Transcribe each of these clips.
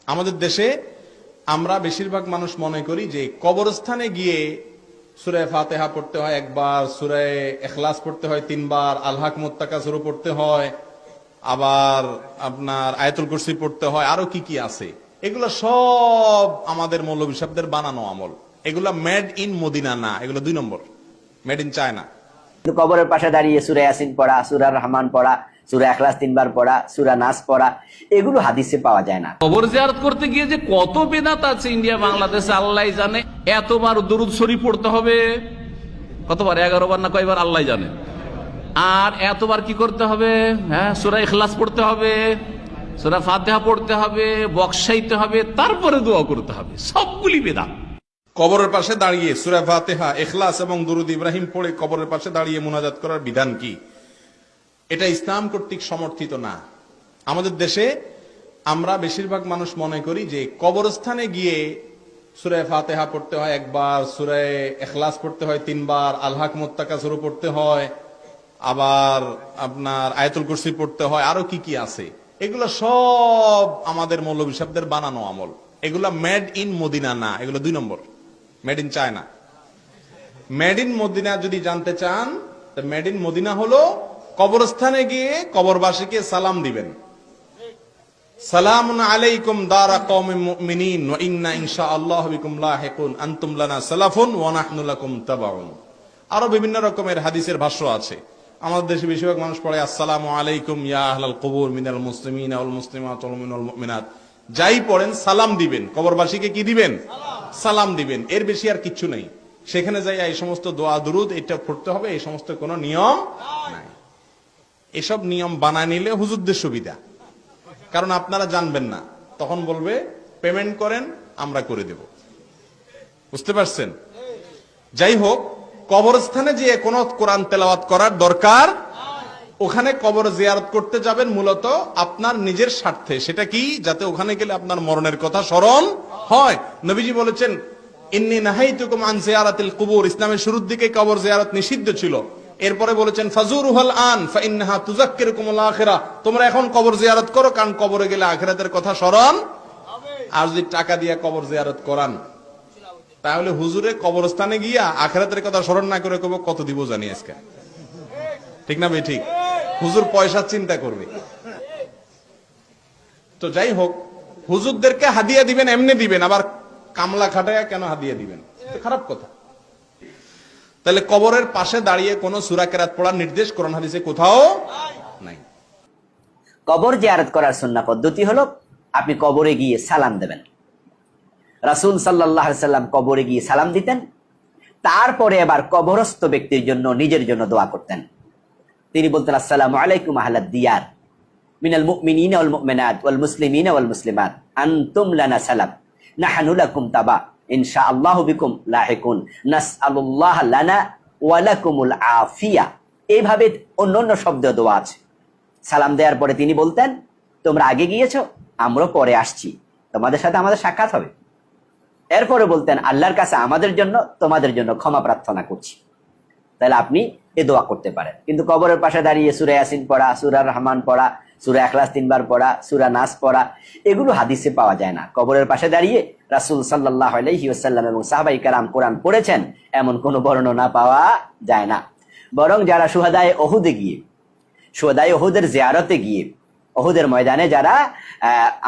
আমাদের দেশে আমরা বেশিরভাগ মানুষ মনে করি যে কবরস্থানে গিয়ে সূরা ফাতিহা পড়তে হয় একবার, সূরা ইখলাস পড়তে হয় 3 বার, আল হাকুমুত তাকাসুর পড়তে হয়, আবার আপনার আয়াতুল কুরসি পড়তে হয়, আরো কি কি আছে। এগুলো সব আমাদের মৌলভী সাহেবদের বানানো আমল। এগুলা মেড ইন মদিনা না, এগুলো 2 নম্বর, মেড ইন চায়না। কবরের পাশে দাঁড়িয়ে সূরা ইয়াসিন পড়া, সূরা রহমান পড়া, সূরা ইখলাস 3 বার পড়া, সূরা নাস পড়া, এগুলো হাদিসে পাওয়া যায় না। কবর জিয়ারত করতে গিয়ে যে কত বেদাত আছে ইন্ডিয়া বাংলাদেশে আল্লাহ জানে। এতবার দরুদ শরীফ পড়তে হবে, কতবার, 11 বার না কয়বার আল্লাহ জানে। আর এতবার কি করতে হবে, হ্যাঁ, সূরা ইখলাস পড়তে হবে, সূরা ফাতিহা পড়তে হবে, বক্সাইতে হবে, তারপরে দোয়া করতে হবে। সবগুলি বেদাত। কবরের পাশে দাঁড়িয়ে সূরা ফাতিহা, ইখলাস এবং দুরুদ ইব্রাহিম পড়ে কবরের পাশে দাঁড়িয়ে মুনাজাত করার বিধান কি? এটা ইসলাম কর্তৃক সমর্থিত না। আমাদের দেশে আমরা বেশিরভাগ মানুষ মনে করি যে কবরস্থানে গিয়ে সূরা ফাতিহা পড়তে হয় একবার, সূরা ইখলাস পড়তে হয় 3 বার, আল হাকুমুত তাকাসুর পড়তে হয়, আবার আপনার আয়াতুল কুরসি পড়তে হয়, আরো কি কি আছে। এগুলো সব আমাদের মৌলভী সাহেবদের বানানো আমল। এগুলা মেড ইন মদিনা না, এগুলো 2 নম্বর, made in China. Made in Medina যদি জানতে চান, মেড ইন মদিনা হলো কবরস্থানে গিয়ে কবরবাসীকে সালাম দিবেন, সালামুন আলাইকুম দারা কওমিন মুমিনিন ওয়া ইন্না ইনশাআল্লাহু বিকুম লাহিকুন আনতুম লানা সালাফুন ওয়া নাহনু লাকুম তাবাউন। আরো বিভিন্ন রকমের হাদিসের ভাষ্য আছে। আমাদের দেশে বেশিরভাগ মানুষ পড়ে আসসালামু আলাইকুম ইয়া আহলাল কুবুর মিনাল মুসলিমিনা ওয়াল মুসলিমাত ওয়াল মুমিনুল মুমিনাত। যাই পড়েন সালাম দিবেন, কবরবাসীকে কি দিবেন? সালাম দিবেন। এর বেশি আর কিচ্ছু নেই। সেখানে যাই এই সমস্ত দোয়া দুরুদ এটা পড়তে হবে, এই সমস্ত কোনো নিয়ম নাই। এসব নিয়ম বানায় নিলে হুজুরদের সুবিধা, কারণ আপনারা জানবেন না, তখন বলবে পেমেন্ট করেন, আমরা করে দেব। বুঝতে পারছেন? যাই হোক, কবরস্থানে যে কোনো কোরআন তেলাওয়াত করার দরকার, ওখানে কবর জিয়ারত করতে যাবেন মূলত আপনার নিজের স্বার্থে। সেটা কি? যাতে ওখানে গেলে আপনার মরণের কথা স্মরণ হয়। নবীজি বলেছেন ইন্নী নাহাইতুকুম আন জিয়ারাতিল কুবুর। ইসলামের শুরুর দিকে কবর জিয়ারত নিষিদ্ধ ছিল। এরপরে বলেছেন ফাজুরুহাল আন ফাইন্নাহা তুযাক্কিরুকুমুল আখিরা। তোমরা এখন কবর জিয়ারত করো, কারণ কবরে গেলে আখিরাতের কথা স্মরণ হবে। আর যদি টাকা দিয়ে কবর জিয়ারত করান, তাহলে হুজুরে কবরস্থানে গিয়া আখিরাতের কথা স্মরণ না করে কব কত দিব জানি আজকে। ঠিক না ভাই? ঠিক। হুজুর পয়সা চিন্তা করবে। তো যাই হোক, হুজুরদেরকে হাদিয়া দিবেন এমনি দিবেন, আবার কামলা খাটায়া কেন হাদিয়া দিবেন? খারাপ কথা। তাহলে কবরের পাশে দাঁড়িয়ে কোন সূরা কেরাত পড়ার নির্দেশ কোরআন হাদিসে কোথাও নাই। কবর জিয়ারত করার সুন্নাহ পদ্ধতি হলো আপনি কবরে গিয়ে সালাম দেবেন। রাসূল সাল্লাল্লাহু আলাইহি সাল্লাম কবরে গিয়ে সালাম দিতেন, তারপরে আবার কবরস্থ ব্যক্তির জন্য নিজের জন্য দোয়া করতেন। তিনি বলতেন আসসালামু আলাইকুম আহলাদ দিয়ার মিনাল মুমিনিনা ওয়াল মুমিনাত ওয়াল মুসলিমিনা ওয়াল মুসলিমাত আনতুম লানা সালাম নাহনু লাকুম তাবা ইনশাআল্লাহু বিকুম লাহিকুন নাসআলুল্লাহ লানা ওয়া লাকুমুল আফিয়া। এইভাবে অন্যান্য শব্দ দোয়া আছে। সালাম দেওয়ার পরে তিনি বলতেন তোমরা আগে গিয়েছো, আমরা পরে আসছি, তোমাদের সাথে আমাদের সাক্ষাৎ হবে। এরপরে বলতেন আল্লাহর কাছে আমাদের জন্য তোমাদের জন্য ক্ষমা প্রার্থনা করছি। তাহলে আপনি এ দোয়া করতে পারেন। কিন্তু কবরের পাশে দাঁড়িয়ে সূরা ইয়াসিন পড়া, সূরা রহমান পড়া, সূরা ইখলাস 3 বার পড়া, সূরা নাস পড়া, এগুলো হাদিসে পাওয়া যায় না। কবরের পাশে দাঁড়িয়ে রাসূল সাল্লাল্লাহু আলাইহি ওয়াসাল্লাম এবং সাহাবায়ে কেরাম কোরআন পড়েছেন এমন কোনো বর্ণনা পাওয়া যায় না। বরং যারা শুহাদায়ে উহুদে গিয়ে, শুহাদায়ে উহুদের জিয়ারতে গিয়ে, উহুদের ময়দানে যারা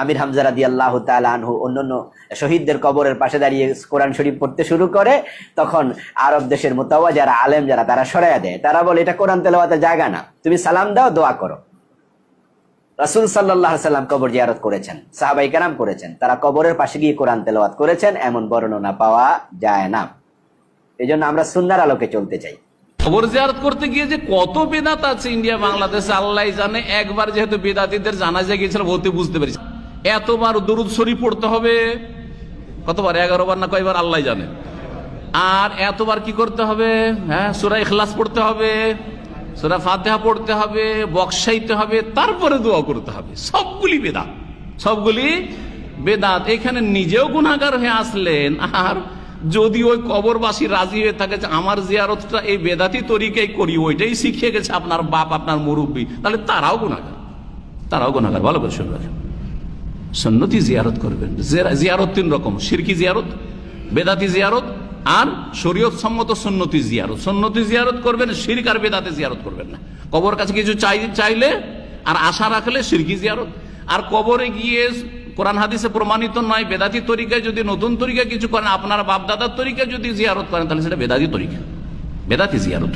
আমির হামজা রাদিয়াল্লাহু তাআলা আনহু অন্যান্য শহীদদের কবরের পাশে দাঁড়িয়ে কোরআন শরীফ পড়তে শুরু করে, তখন আরব দেশের মুতাওয়া যারা আলেম যারা তারা সরাইয়া দেয়। তারা বলে এটা কোরআন তেলাওয়াতের জায়গা না, তুমি সালাম দাও, দোয়া করো। রাসূল সাল্লাল্লাহু আলাইহি সাল্লাম কবর জিয়ারত করেছেন, সাহাবায়ে কেরাম করেছেন, তারা কবরের পাশে গিয়ে কোরআন তেলাওয়াত করেছেন এমন বর্ণনা পাওয়া যায় না। এজন্য আমরা সুন্নাহর আলোকে চলতে চাই। কবর জিয়ারত করতে গিয়ে যে কত বেদাত আছে ইন্ডিয়া বাংলাদেশে আল্লাহ জানে। একবার যেহেতু বেদাতীদের জানাজায় গিয়েছিলাম, ওতে বুঝতে পেরেছি। এতবার দরুদ শরীফ পড়তে হবে, কতবার, 11 বার না কয়বার আল্লাহ জানে। আর এতবার কি করতে হবে, হ্যাঁ, সূরা ইখলাস পড়তে হবে, সূরা ফাতিহা পড়তে হবে, বক্সাইতে হবে, তারপরে দোয়া করতে হবে। সবগুলি বেদাত, সবগুলি বেদাত। এখানে নিজেও গুনাহগার হয়ে আসলেন, আর যদি ওই কবরবাসী রাজি হয়ে থাকে যে আমার জিয়ারতটা এই বেদাতি তরিকায় করি, ওইটাই শিখিয়ে গেছে আপনার বাপ, আপনার মুরব্বী, তাহলে তারাও গুনাহগার, তারাও গুনাহগার। ভালো করে শুনবেন। সুন্নতি জিয়ারত করবেন। জিয়ারত তিন রকম, শিরকি জিয়ারত, বেদাতি জিয়ারত আর শরীয়ত সম্মত সুন্নতি জিয়ারত। সুন্নতি জিয়ারত করবেন, শিরক আর বেদাতে জিয়ারত করবেন না। কবর কাছে কিছু চাইলে আর আশা রাখলে শিরকি জিয়ারত। আর কবরে গিয়ে কোরআন হাদিসে প্রমাণিত নয় বেদাতি তরিকায় যদি নতুন তরিকায় কিছু করেন, আপনার বাপ দাদার তরিকায় যদি জিয়ারত করেন, তাহলে সেটা বেদাতি তরিকা, বেদাতি জিয়ারত।